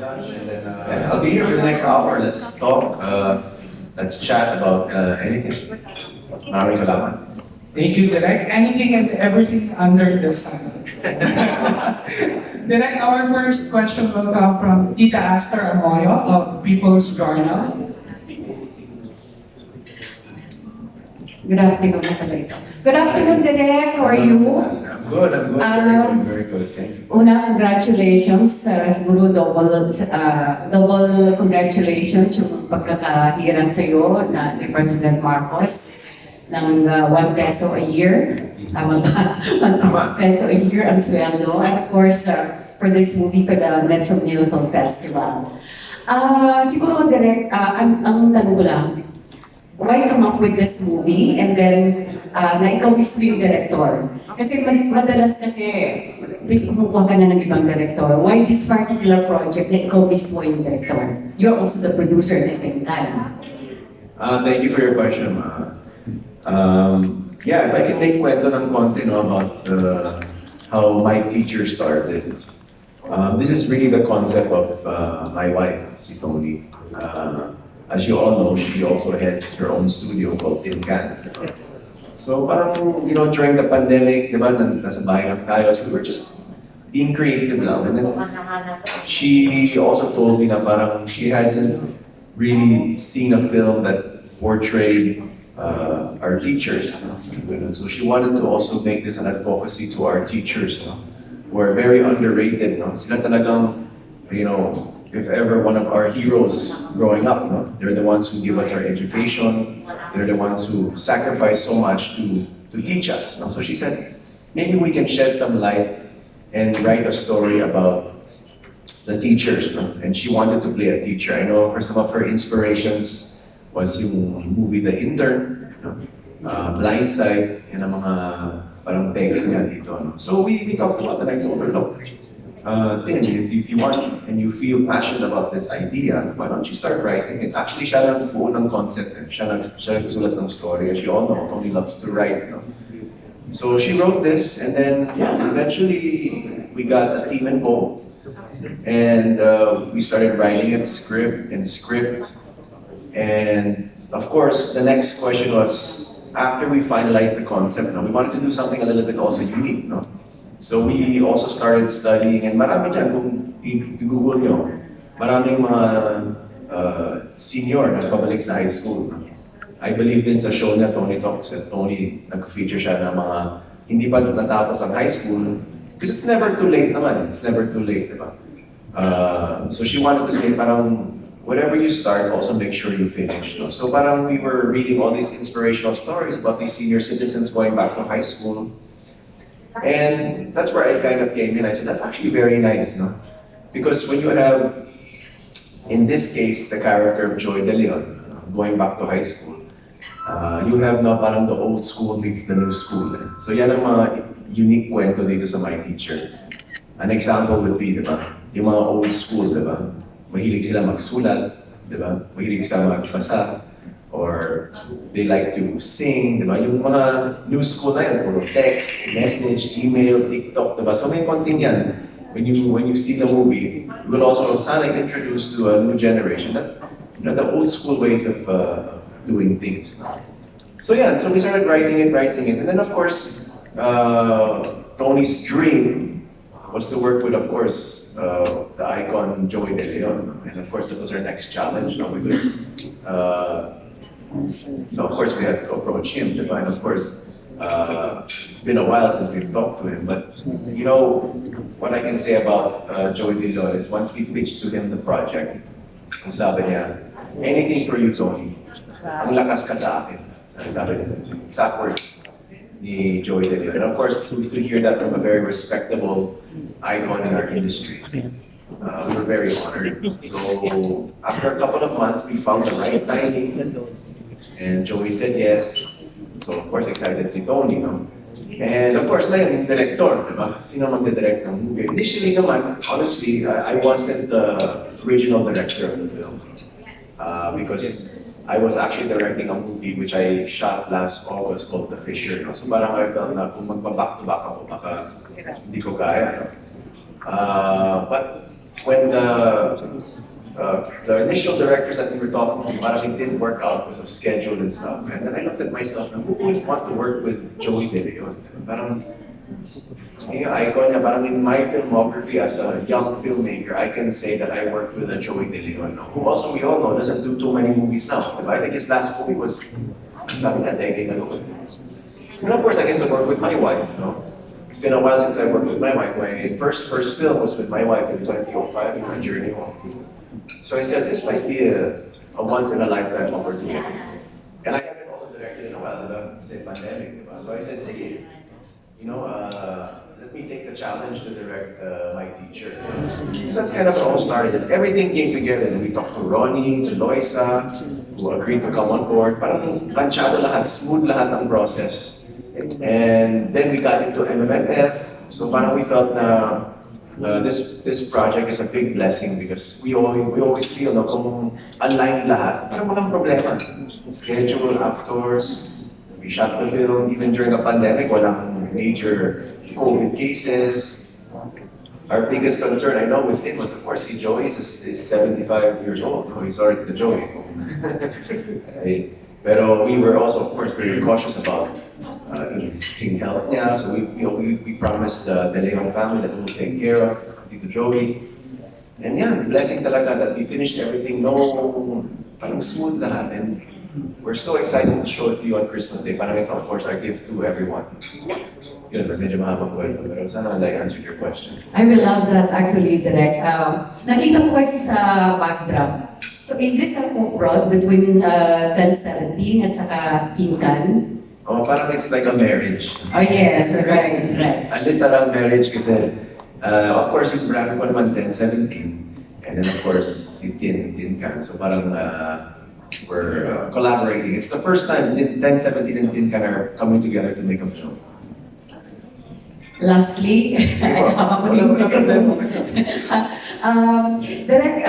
lunch, and then I'll be here for the next hour. Let's talk. Let's chat about anything. Maraming salamat. Thank you, Direk. Anything and everything under the sun. Direk, our first question will come from Tita Aster Amoyo of People's Journal. Good afternoon, Good afternoon, Direk. How are you? I'm good. Very good. Thank you. Una, congratulations. Siguro double congratulations yung pagkakahirang sa iyo na ni President Marcos ng 1 peso a year. Tama ba? 1 peso a year ang sweldo. And of course, for this movie, for the Metro Manila Film Festival. Siguro, Direk, ang tanong ko lang, why come up with this movie? And then, na ikaw mismo yung director. Kasi madalas kasi, kumukuha ka na ng ibang director. Why this particular project na ikaw mismo yung director? You're also the producer at the same time. Thank you for your question, Ma. Yeah, if I can make kwento ng konti about how my teacher started. This is really the concept of my wife, si Toni. As you all know, she also heads her own studio called Tinuro. So parang, during the pandemic, di ba, nasa bahay lang tayo, so we were just being creative lang. And then she also told me na parang she hasn't really seen a film that portrayed our teachers. So she wanted to also make this an advocacy to our teachers, who are very underrated. Sila talagang, if ever one of our heroes growing up, they're the ones who give us our education. They're the ones who sacrifice so much to teach us. So she said, maybe we can shed some light and write a story about the teachers. And she wanted to play a teacher. I know some of her inspirations was yung movie The Intern, Blindside, yun ang mga parang pegs niya dito. So we talked about it and I told her, look, Tin, if you want and you feel passionate about this idea, why don't you start writing it? Actually, siya lang buo ng concept. Siya nagsulat ng story. As you all know, Toni loves to write. So she wrote this, and then eventually we got a team involved, and we started writing it script, and of course the next question was, after we finalized the concept, we wanted to do something a little bit also unique. So we also started studying, and marami dyan, kung i-google nyo, maraming mga senior na pabalik sa high school. I believe din sa show na Toni Talks, at Toni nag-feature siya ng mga hindi pa natapos ang high school, because it's never too late naman, it's never too late, diba? So she wanted to say, parang, whatever you start, also make sure you finish. So parang we were reading all these inspirational stories about these senior citizens going back to high school. And that's where I kind of came in. I said, that's actually very nice, because when you have, in this case, the character of Joy De Leon, going back to high school, you have parang the old school meets the new school. So yan ang mga unique kwento dito sa my teacher. An example would be, diba, yung mga old school, diba, mahilig sila magsulat, diba, mahilig sila magbasa, or they like to sing, diba? Yung mga new school na yan, puro text, message, email, TikTok, diba? So may konting yan. When you see the movie, you will also sana introduce to a new generation that the old school ways of doing things. So yeah, so we started writing it, and then of course, Toni's dream was to work with, of course, the icon Joy De Leon, and of course that was our next challenge, because. So of course we had to approach him, and of course it's been a while since we've talked to him, but what I can say about Joy De Leon is once we pitched to him the project, sabi niya, anything for you, Toni. Ang lakas ka sa akin. Sabi niya, exact words ni Joy De Leon. And of course, to hear that from a very respectable icon in our industry, we were very honored. So after a couple of months, we found the right timing. And Joey said yes. So of course excited si Toni, And of course na yung director, diba? Sino magdidirect ng movie? Initially naman, honestly, I wasn't the original director of the film. Because I was actually directing a movie which I shot last August called The Fisher. So parang I felt na kung magpa-back to back ako, baka hindi ko kaya. But when the initial directors that we were talking to, parang it didn't work out because of schedule and stuff. And then I looked at myself, and who would want to work with Joey De Leon? Parang, yung icon niya, parang in my filmography as a young filmmaker, I can say that I worked with a Joey De Leon, who also we all know doesn't do too many movies now. I think his last movie was, sabi niya, decade ago. And of course, I get to work with my wife. No? It's been a while since I worked with my wife. My first film was with my wife in 2005 in my journey home. So I said, this might be a once-in-a-lifetime opportunity. And I haven't also directed in a while, say pandemic. So I said, sige, let me take the challenge to direct my teacher. That's kind of how it all started. And everything came together. And we talked to Ronnie, to Loisa, who agreed to come on board. Parang planchado lahat, smooth lahat ng process. And then we got into MMFF. So parang we felt na this project is a big blessing because we always feel na kung align lahat, parang walang problema. Schedule, actors, we shot the film even during the pandemic, walang major COVID cases. Our biggest concern, I know, with him was, of course, si Joey is 75 years old. Oh, he's already the Joey. Pero we were also, of course, very cautious about his health niya. So we promised the Leon family that we will take care of Tito Joey. And yeah, blessing talaga that we finished everything. No, parang smooth lahat. And we're so excited to show it to you on Christmas Day. Parang it's, of course, our gift to everyone. Yun, medyo mahabang kwento, pero sana I answered your questions. I will love that actually, Direk. Nakita ko kasi sa backdrop. So is this a co-prod between 1017 at saka Tinkan? Oh, parang it's like a marriage. Oh yes, right. A literal marriage kasi, of course, yung brand ko naman 1017. And then of course, si Tinkan. So parang we're collaborating. It's the first time 1017 and Tinkan are coming together to make a film. Lastly, Direk,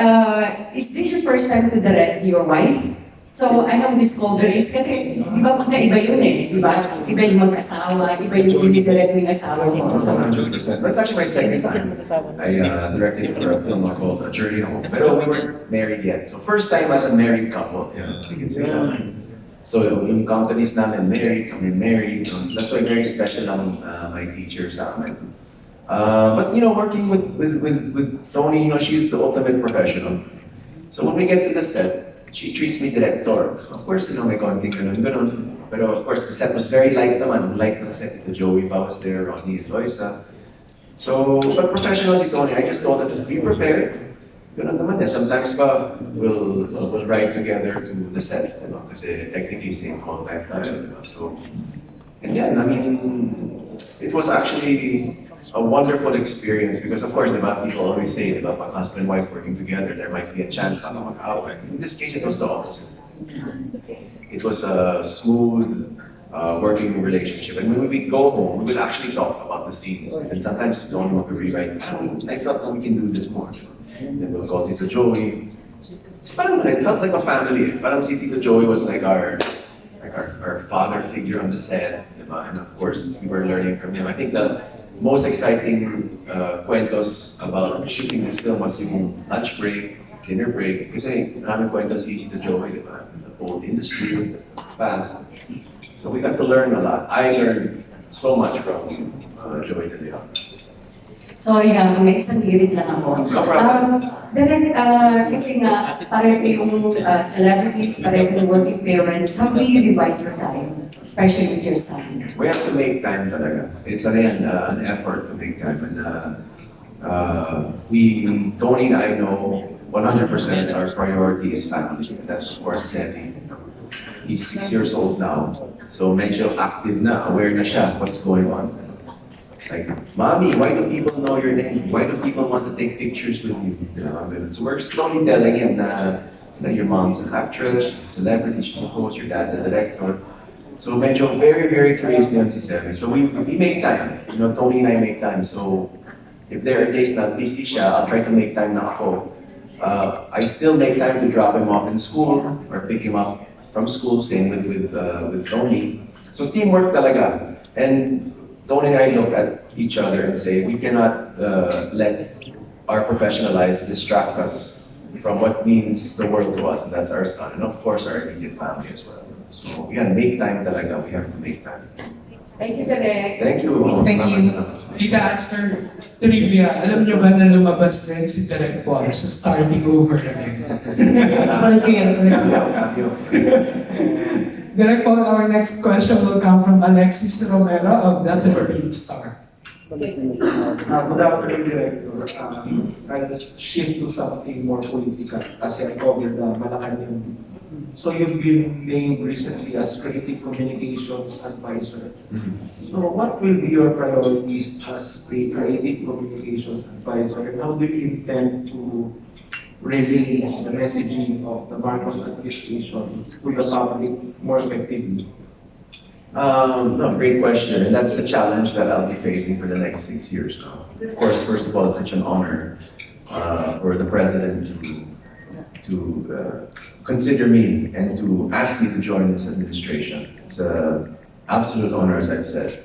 is this your first time to direct your wife? So, anong discoveries? Kasi, di ba magkaiba yun eh, di ba? Iba yung mag-asawa, iba yung dinidirect mo yung asawa mo. So, 100%. That's actually my second time. I directed for a film called A Journey Home. Pero we weren't married yet. So, first time as a married couple. Yeah, we can say that. So, yung companies namin married, kami married. So that's why very special ang my teacher sa amin. But working with Toni, she's the ultimate professional. So when we get to the set, she treats me director. Of course, may konting ganun. Pero of course, the set was very light naman. Light ng set ito. Joey pa was there, Ronnie, Loisa. So, but professional si Toni, I just told her, just be prepared. Ganun naman eh. Sometimes pa, we'll ride together to the set, kasi technically same call time tayo, So, and yeah, I mean, it was actually a wonderful experience because of course, people always say, pag husband and wife working together, there might be a chance pa mag-away. In this case, it was the opposite. It was a smooth working relationship. And when we go home, we will actually talk about the scenes. And sometimes we don't want to rewrite, I felt that we can do this more. Then we'll call Tito Joey. So parang it felt like a family. Parang si Tito Joey was like our father figure on the set. Diba? And of course, we were learning from him. I think the most exciting kwentos about shooting this film was yung lunch break, dinner break. Kasi maraming kwento si Tito Joey, diba? The old industry, past. So we got to learn a lot. I learned so much from Joey De Leon. So yeah, may isang hirit lang ako. No problem. Direk, kasi nga, pareho yung celebrities, pareho yung working parents, how do you divide your time? Especially with your son. We have to make time talaga. It's an effort to make time. And Toni and I know 100% our priority is family. That's of course Seti. He's 6 years old now. So medyo active na, aware na siya what's going on. Like, Mommy, why do people know your name? Why do people want to take pictures with you? So we're slowly telling him that your mom's an actress, she's a celebrity, she's a host, your dad's a director. So medyo very, very curious na yun si Semi. So we make time. Toni and I make time. So if there are days na busy siya, I'll try to make time na ako. I still make time to drop him off in school or pick him up from school, same with Toni. So teamwork talaga. And Toni and I look at each other and say, we cannot let our professional life distract us from what means the world to us, and that's our son, and of course our immediate family as well. So yeah, make time talaga. We have to make time. Thank you, Direk. Thank you. Thank you. Tita Aster, trivia, alam niyo ba na lumabas din si Direk Paul sa Starting Over again? Balik ko yan. Cambio. Direk Paul, our next question will come from Alexis Romero of the Philippine Star. Good afternoon, Director. I'll just shift to something more political kasi I covered Malacanang. So you've been named recently as Creative Communications Advisor. So what will be your priorities as the Creative Communications Advisor, and how do you intend to relay the messaging of the Marcos administration to the public more effectively? No, great question, and that's the challenge that I'll be facing for the next 6 years now. Of course, first of all, it's such an honor for the president to consider me and to ask me to join this administration. It's an absolute honor, as I've said,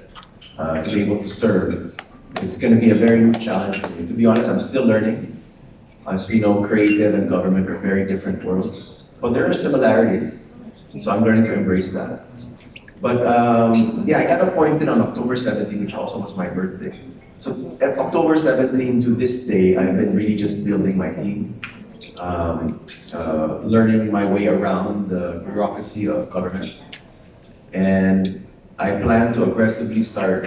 to be able to serve. It's going to be a very new challenge for me. To be honest, I'm still learning. As we know, creative and government are very different worlds, but there are similarities, so I'm learning to embrace that. But yeah, I got appointed on October 17, which also was my birthday. So at October 17 to this day, I've been really just building my team, learning my way around the bureaucracy of government. And I plan to aggressively start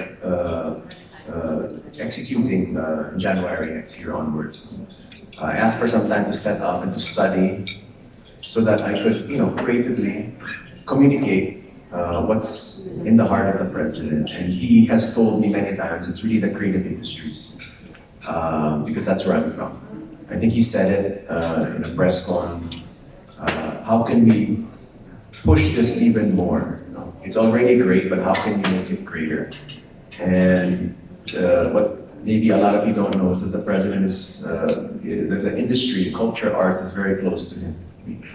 executing in January next year onwards. I asked for some time to set up and to study so that I could, creatively communicate what's in the heart of the president. And he has told me many times it's really the creative industries, because that's where I'm from. I think he said it in a press con. How can we push this even more? It's already great, but how can you make it greater? And what maybe a lot of you don't know is that the president is, the industry, culture, arts is very close to him.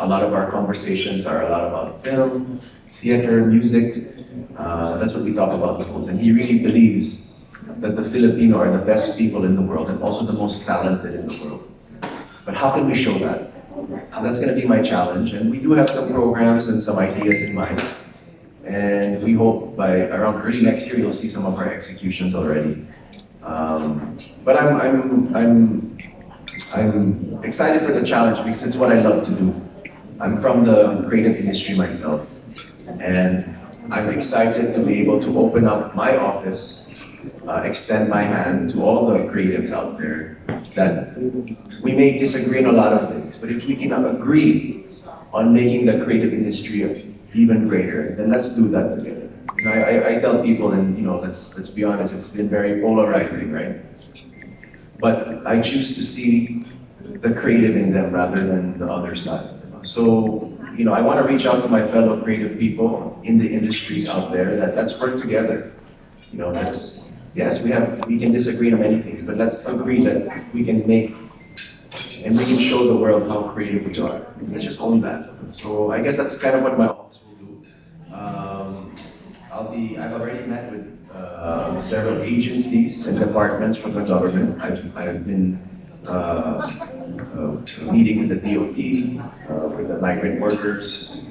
A lot of our conversations are a lot about film, theater, music. That's what we talk about the most. And he really believes that the Filipino are the best people in the world and also the most talented in the world. But how can we show that? That's going to be my challenge. And we do have some programs and some ideas in mind. And we hope by around early next year, you'll see some of our executions already. But I'm excited for the challenge because it's what I love to do. I'm from the creative industry myself, and I'm excited to be able to open up my office, extend my hand to all the creatives out there that we may disagree on a lot of things, but if we can agree on making the creative industry even greater, then let's do that together. I tell people, and let's be honest, it's been very polarizing, right? But I choose to see the creative in them rather than the other side. So, I want to reach out to my fellow creative people in the industries out there that let's work together. Yes, we can disagree on many things, but let's agree that we can make and we can show the world how creative we are. Let's just own that. So I guess that's kind of what my office will do. I've already met with several agencies and departments from the government. I've been meeting with the DOT, with the migrant workers,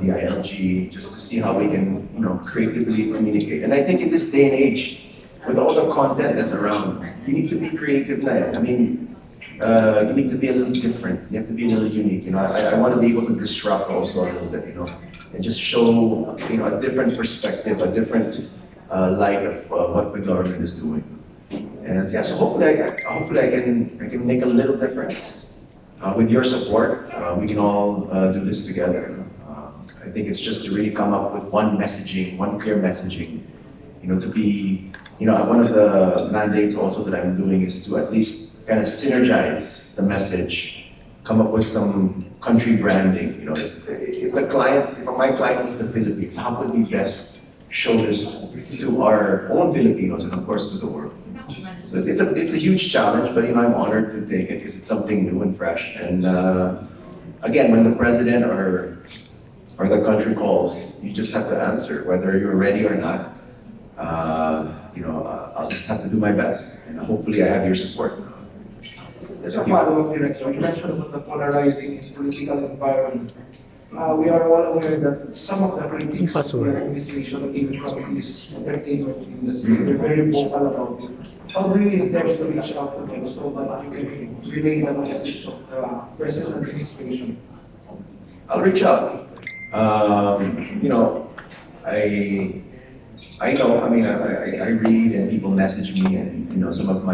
the ILG, just to see how we can, creatively communicate. And I think in this day and age, with all the content that's around, you need to be creative. You need to be a little different. You have to be a little unique. I want to be able to disrupt also a little bit, and just show, a different perspective, a different light of what the government is doing. And yeah, so hopefully I can make a little difference. With your support, we can all do this together. I think it's just to really come up with one messaging, one clear messaging. To be, one of the mandates also that I'm doing is to at least kind of synergize the message, come up with some country branding. If my client was the Philippines, how could we best show this to our own Filipinos and of course to the world? So it's a huge challenge, but I'm honored to take it because it's something new and fresh. And again, when the president or the country calls, you just have to answer, whether you're ready or not. I'll just have to do my best, and hopefully I have your support. Just a follow-up, Director. You mentioned about the polarizing political environment. We are all aware that some of the critics of the administration came from this entertainment industry. They're very vocal about it. How do you intend to reach out to them so that you can relay the message of the present administration? I'll reach out. You know, I know. I mean, I read and people message me, and you know, some of the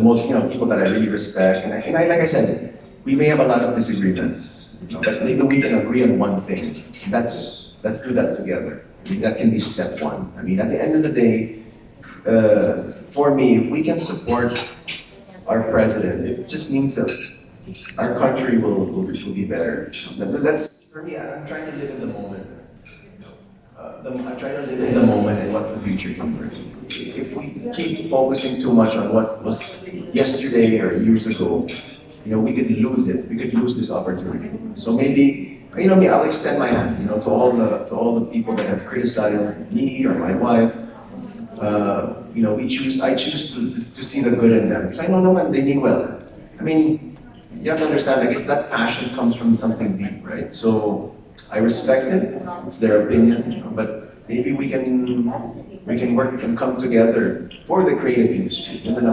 most people that I really respect, and I like I said, we may have a lot of disagreements, but maybe we can agree on one thing. Let's do that together. I mean, that can be step one. I mean, at the end of the day, for me, if we can support our president, it just means that our country will be better. For me, I'm trying to live in the moment. I'm trying to live in the moment and what the future can bring. If we keep focusing too much on what was yesterday or years ago, we could lose it. We could lose this opportunity. So maybe, I'll extend my hand, to all the people that have criticized me or my wife. I choose to see the good in them because I don't know they mean well. I mean, you have to understand. I guess that passion comes from something deep, right? So I respect it. It's their opinion, but maybe we can work and come together for the creative industry. Even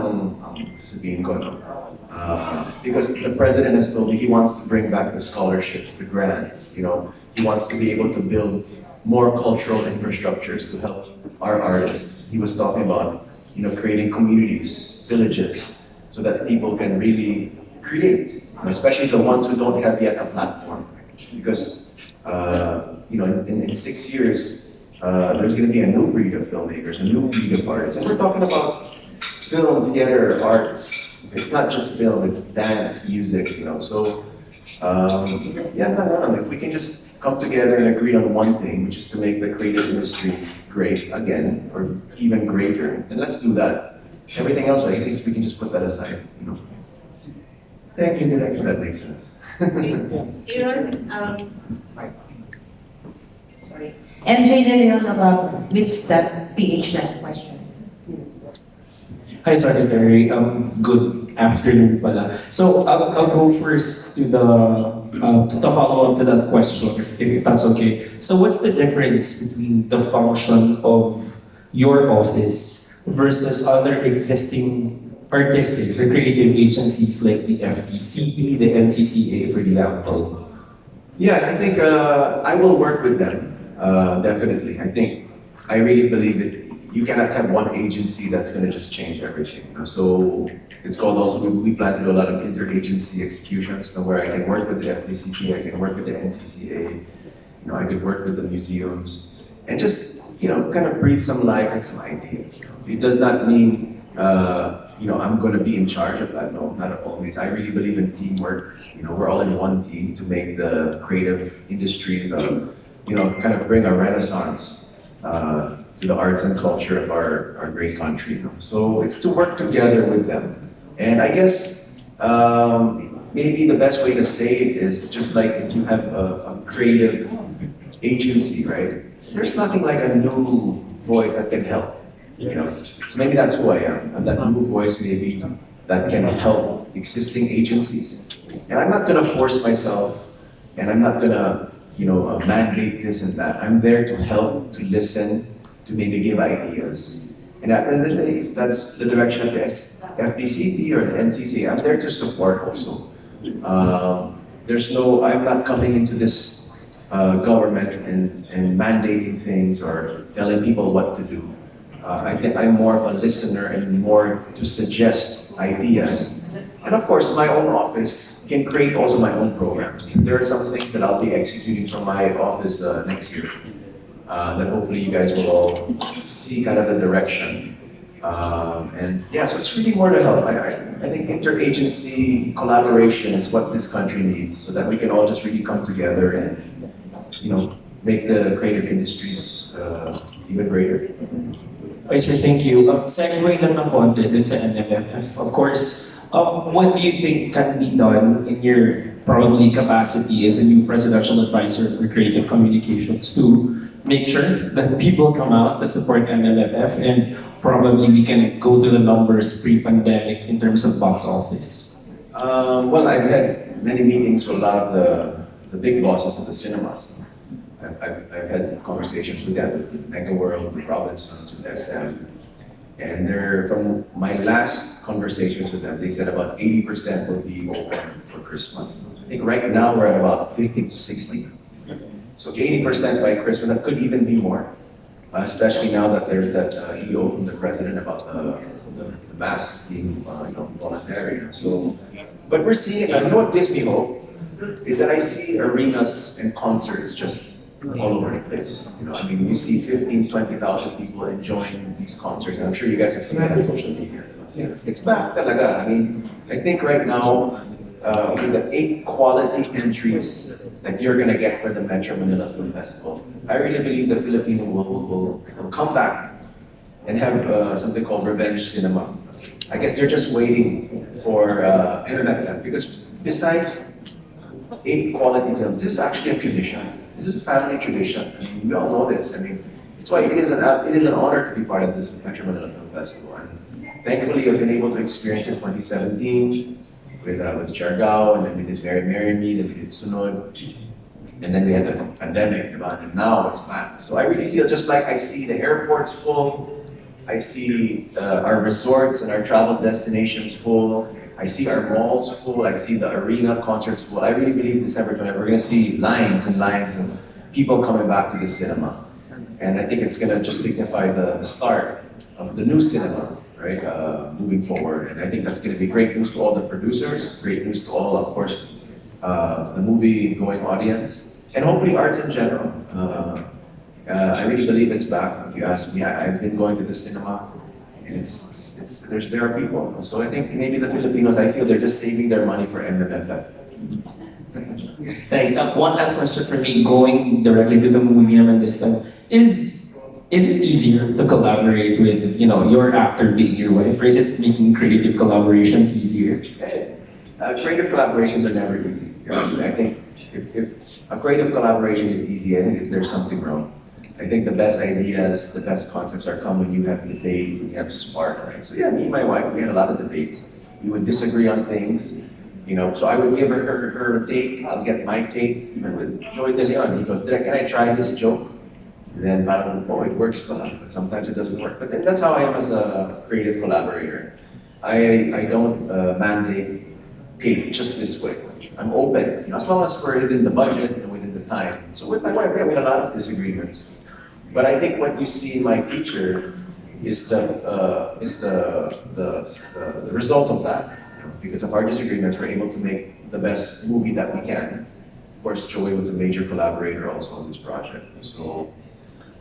sasabihin ko, no? Because the president has told me he wants to bring back the scholarships, the grants. He wants to be able to build more cultural infrastructures to help our artists. He was talking about, creating communities, villages, so that people can really create, especially the ones who don't have yet a platform. Because, in 6 years, there's going to be a new breed of filmmakers, a new breed of artists. And we're talking about film, theater, arts. It's not just film, it's dance, music, So, if we can just come together and agree on one thing, which is to make the creative industry great again, or even greater, then let's do that. Everything else, at least we can just put that aside, Thank you, Direk. If that makes sense. Aaron, sorry. MJ De Leon with that PH that question. Hi, Secretary. Good afternoon pala. So I'll go first to the follow up to that question, if that's okay. So what's the difference between the function of your office versus other existing artistic or creative agencies like the FDCP, the NCCA, for example? Yeah, I think I will work with them, definitely. I really believe it. You cannot have one agency that's going to just change everything. So it's called also, we plan to do a lot of interagency executions, where I can work with the FDCP, I can work with the NCCA, I could work with the museums, and just, kind of breathe some life and some ideas. It does not mean, I'm going to be in charge of that. No, not at all. I really believe in teamwork. We're all in one team to make the creative industry, kind of bring a renaissance to the arts and culture of our great country. So it's to work together with them. And I guess maybe the best way to say it is just like if you have a creative agency, right? There's nothing like a new voice that can help. So maybe that's who I am. I'm that new voice maybe that can help existing agencies. And I'm not gonna force myself, and I'm not gonna, mandate this and that. I'm there to help, to listen, to maybe give ideas. And at the end of the day, if that's the direction of the FDCP or the NCCA, I'm there to support also. I'm not coming into this government and mandating things or telling people what to do. I think I'm more of a listener and more to suggest ideas. And of course, my own office can create also my own programs. There are some things that I'll be executing from my office next year. That hopefully you guys will all see kind of the direction. So it's really more to help. I think interagency collaboration is what this country needs, so that we can all just really come together and, make the creative industries even greater. Okay, sir, thank you. Segue lang ng konti dun sa NMFF. Of course, what do you think can be done in your probably capacity as a new presidential advisor for creative communications to make sure that people come out to support MLFF and probably we can go to the numbers pre-pandemic in terms of box office? Well, I've had many meetings with a lot of the big bosses of the cinemas. I've had conversations with them, with Mega World, with Robinsons, with SM. And from my last conversations with them, they said about 80% will be open for Christmas. I think right now we're at about 50 to 60. So 80% by Christmas, that could even be more. Especially now that there's that EO from the president about the mask being voluntary. So, but we're seeing, you know what gives me hope? Is that I see arenas and concerts just all over the place. You know, I mean, you see 15, 20,000 people enjoying these concerts, and I'm sure you guys have seen it on social media. Yes. It's back talaga. I mean, I think right now, with the 8 quality entries that you're gonna get for the Metro Manila Film Festival, I really believe the Filipino will come back and have something called revenge cinema. I guess they're just waiting for MMFF, because besides 8 quality films, this is actually a tradition. This is a family tradition. I mean, we all know this. I mean, it's why it is an honor to be part of this Metro Manila Film Festival. And thankfully, I've been able to experience it 2017 with Siargao, and then we did Marry Me, then we did Sunod, and then we had the pandemic, and now it's back. So I really feel just like I see the airports full, I see our resorts and our travel destinations full, I see our malls full, I see the arena concerts full. I really believe December 20th, we're gonna see lines and lines of people coming back to the cinema. And I think it's gonna just signify the start of the new cinema, right, moving forward. And I think that's gonna be great news to all the producers, great news to all, of course, the movie-going audience, and hopefully arts in general. I really believe it's back. If you ask me, I've been going to the cinema, and there are people. So I think maybe the Filipinos, I feel they're just saving their money for MMFF. Thanks. One last question for me, going directly to the movie naman this time. Is it easier to collaborate with, your actor being your wife, or is it making creative collaborations easier? Creative collaborations are never easy. I think if a creative collaboration is easy, I think there's something wrong. I think the best ideas, the best concepts are come when you have debate, when you have spark, right? So yeah, me and my wife, we had a lot of debates. We would disagree on things, so I would give her take, I'll get my take, even with Joey De Leon. He goes, Direk, can I try this joke? And then parang, it works pala, but sometimes it doesn't work. But then that's how I am as a creative collaborator. I don't mandate, okay, just this way. I'm open, as long as we're within the budget and within the time. So with my wife, we had a lot of disagreements. But I think what you see in my teacher is the result of that. Because of our disagreements, we're able to make the best movie that we can. Of course, Joey was a major collaborator also on this project. So,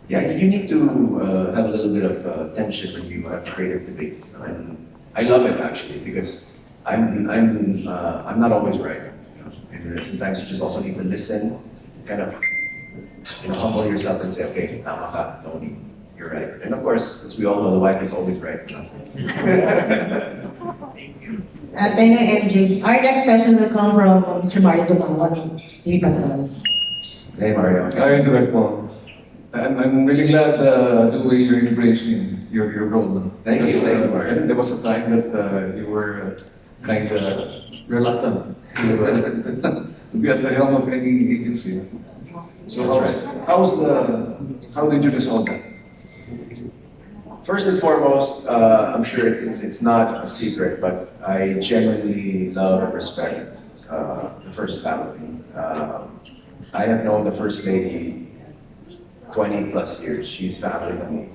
yeah, you need to have a little bit of tension when you have creative debates. And I love it actually, because I'm not always right. And sometimes you just also need to listen, kind of humble yourself and say, okay, tama ka, Toni, you're right. And of course, as we all know, the wife is always right. Thank you, MJ. Our next question will come from Mr. Mario Dumawan. Hey, Mario. Hi, Direk Paul. I'm really glad the way you're embracing your role. Thank you, I think there was a time that you were kind of reluctant to be at the helm of any agency. So how did you resolve that? First and foremost, I'm sure it's not a secret, but I genuinely love and respect the First Family. I have known the First Lady 20 plus years. She's family to me.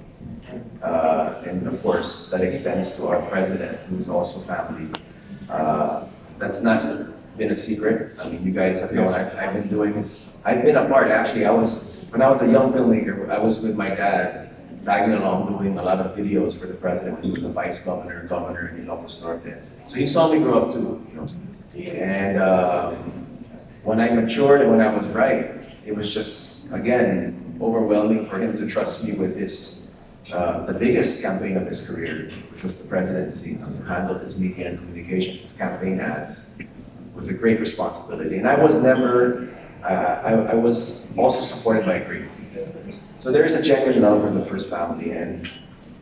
And of course, that extends to our President, who's also family. That's not been a secret. I mean, you guys have known I've been doing this. I've been a part, actually, when I was a young filmmaker, I was with my dad, tagging along doing a lot of videos for the president. He was a vice governor in Ilocos Norte. So he saw me grow up too, And when I matured and when I was right, it was just, again, overwhelming for him to trust me with the biggest campaign of his career, which was the presidency, to handle his media and communications, his campaign ads. It was a great responsibility. And I was never, I was also supported by a great team. So there is a genuine love for the First Family, and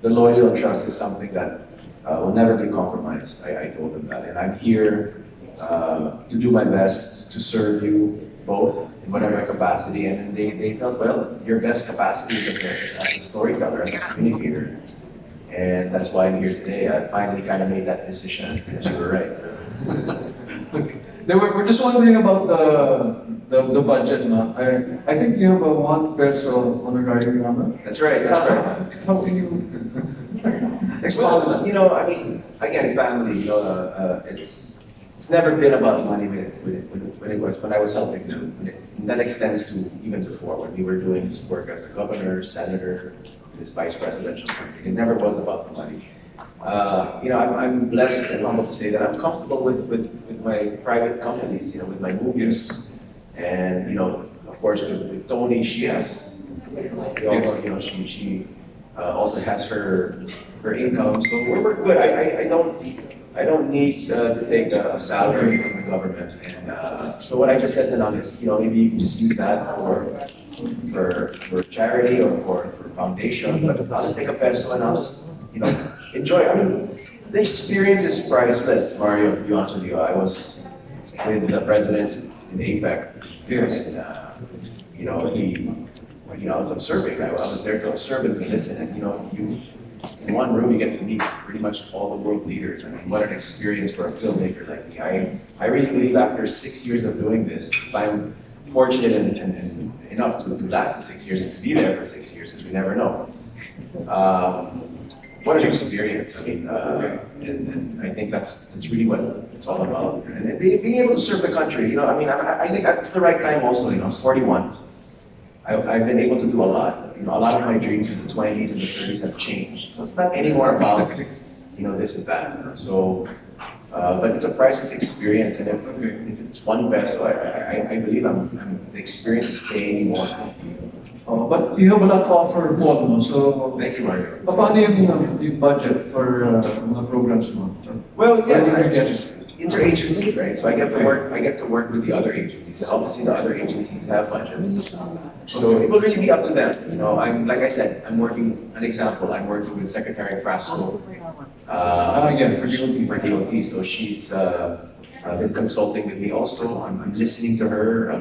the loyalty and trust is something that will never be compromised. I told them that, and I'm here to do my best to serve you both in whatever capacity. And then they felt, well, your best capacity is as a storyteller, as a communicator. And that's why I'm here today. I finally kind of made that decision, because you were right. We're just wondering about the budget, no? I think you have a 1 peso honorary number. That's right, that's right. How can you explain that? You know, I mean, again, family, you know, it's never been about money when I was helping them. And that extends to even before, when we were doing this work as a governor, senator, this vice presidential campaign. It never was about the money. You know, I'm blessed and humbled to say that I'm comfortable with my private companies, you know, with my movies. And, you know, of course, with Toni, she has, you know, she also has her income. So we're good. I don't need to take a salary from the government. And so what I just said to them is, you know, maybe you can just use that for charity or for foundation. But I'll just take a peso and I'll just, you know, enjoy. I mean, the experience is priceless, Mario, to be honest with you. I was with the president in APEC. Yes. And, you know, I was observing. I was there to observe and to listen. And, you know, in one room, you get to meet pretty much all the world leaders. I mean, what an experience for a filmmaker like me. I really believe after 6 years of doing this, if I'm fortunate and enough to last the 6 years and to be there for 6 years, because we never know. What an experience! I mean, and I think that's really what it's all about. And being able to serve the country, you know, I mean, I think it's the right time also. You know, I'm 41. I've been able to do a lot. You know, a lot of my dreams in the 20s and the 30s have changed. So it's not anymore about, you know, this and that. So, but it's a priceless experience, and if it's 1 peso, I believe the experience is paying more. But you have a lot to offer, Paul, no? So, Thank you, Mario. paano yung budget for mga programs mo? Well, Where do you yeah, get it? interagency, right? So I get to work with the other agencies. Obviously, the other agencies have budgets, so it will really be up to them. You know, like I said, I'm working. An example, I'm working with Secretary Frasco. Yeah, for DOT. For DOT. So she's been consulting with me also. I'm listening to her.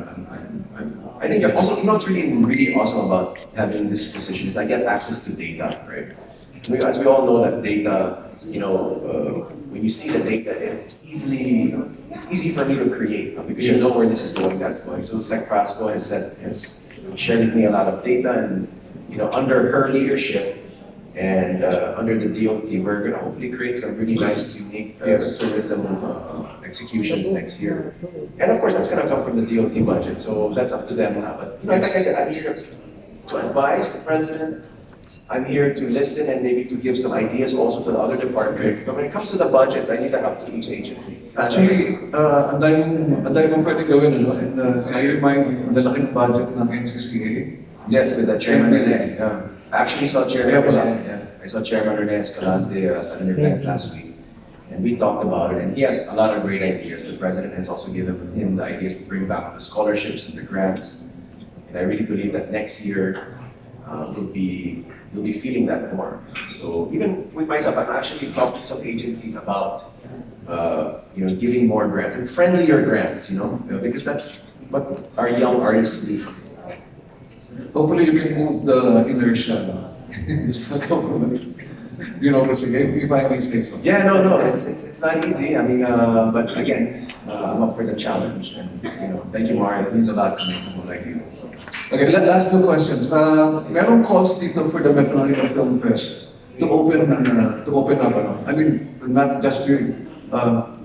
I think also, you know, what's really awesome about having this position is I get access to data, right? As we all know that data, you know, when you see the data, it's easy for me to create because you know where this is going, that's going. So Sec Frasco has shared with me a lot of data, and you know, under her leadership and under the DOT, we're going to hopefully create some really nice, unique tourism executions next year. And of course, that's going to come from the DOT budget, so that's up to them now. But you know, like I said, I'm here to advise the president. I'm here to listen and maybe to give some ideas also to the other departments. But when it comes to the budgets, I need the help to each agency. Actually, ang dami mong pwede gawin, ano? And I remind you, ang lalaking budget ng NCCA. Yes, with the Chairman Rene. Yeah. I actually saw Chairman Yeah, wala. Rene. Yeah. I saw Chairman Rene Escalante at an event last week. And we talked about it, and he has a lot of great ideas. The president has also given him the ideas to bring back the scholarships and the grants. And I really believe that next year we'll be feeling that more. So even with myself, I'm actually talking to some agencies about you know, giving more grants and friendlier grants, you know, because that's what our young artists need. Hopefully you can move the inertia. Sa government. You know, kasi if I may say so. Yeah, no, it's not easy. I mean, but again, I'm up for the challenge, and you know, thank you, Mario. That means a lot to me, someone like you. So. Okay, last 2 questions. Merong calls dito for the Metro Manila Film Fest to open up, ano? I mean, not just be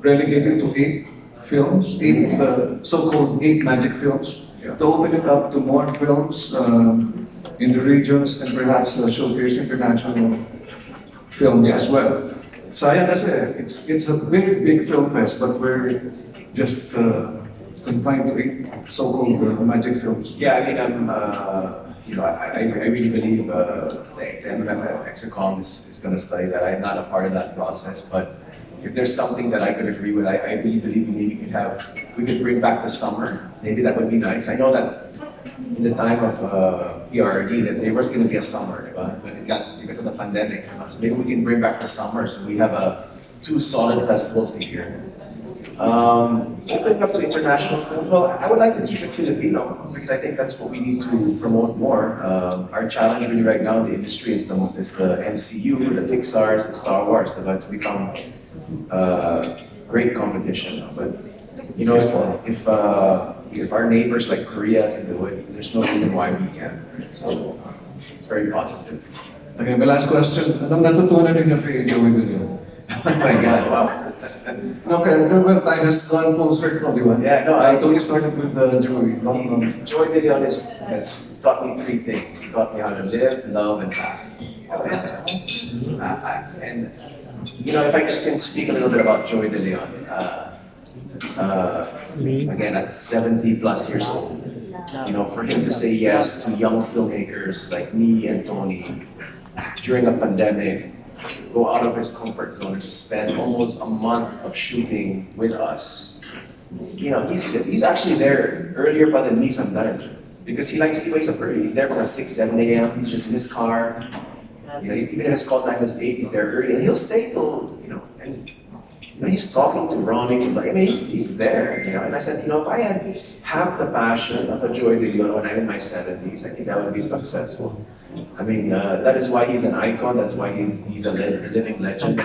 relegated to 8 films, 8 so-called 8 magic films, to open it up to more films in the regions and perhaps showcase international films as well. Sayang kasi, it's a big film fest, but we're just confined to 8 so-called magic films. Yeah, I mean, you know, I really believe the MMFF Execom is going to study that. I'm not a part of that process, but if there's something that I could agree with, I really believe maybe we could bring back the summer. Maybe that would be nice. I know that in the time of PRD that there was going to be a summer, but it got because of the pandemic. So maybe we can bring back the summer, so we have 2 solid festivals a year. Opening up to international films, well, I would like to keep it Filipino because I think that's what we need to promote more. Our challenge really right now in the industry is the MCU, the Pixar's, the Star Wars. That's become great competition. But you know, if our neighbors like Korea can do it, there's no reason why we can't. So it's very positive. Okay, my last question. Anong natutunan ninyo kay Joey De Leon? Oh my God! Wow. Okay, well, time has gone full circle, di ba? Yeah, no, Tony started with Joey. Joy De Leon has taught me three things. He taught me how to live, love, and laugh. And you know, if I just can speak a little bit about Joy De Leon. Again, at 70 plus years old, you know, for him to say yes to young filmmakers like me and Toni during a pandemic, to go out of his comfort zone and to spend almost a month of shooting with us. You know, he's actually there earlier pa than me sometimes because he wakes up early. He's there from 6, 7 a.m. He's just in his car. You know, even if his call time is 8, he's there early and he'll stay till, you know, and you know, he's talking to Ronnie. I mean, he's there, you know. And I said, you know, if I had half the passion of a Joy De Leon when I'm in my 70s, I think I would be successful. I mean, that is why he's an icon. That's why he's a living legend.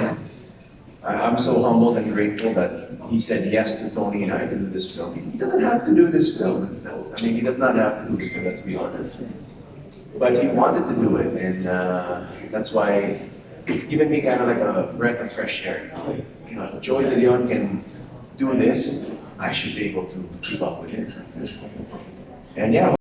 I'm so humbled and grateful that he said yes to Toni and I to do this film. He doesn't have to do this film. I mean, he does not have to do this film, let's be honest. But he wanted to do it, and that's why it's given me kind of like a breath of fresh air. You know, Joy De Leon can do this. I should be able to keep up with it. And yeah.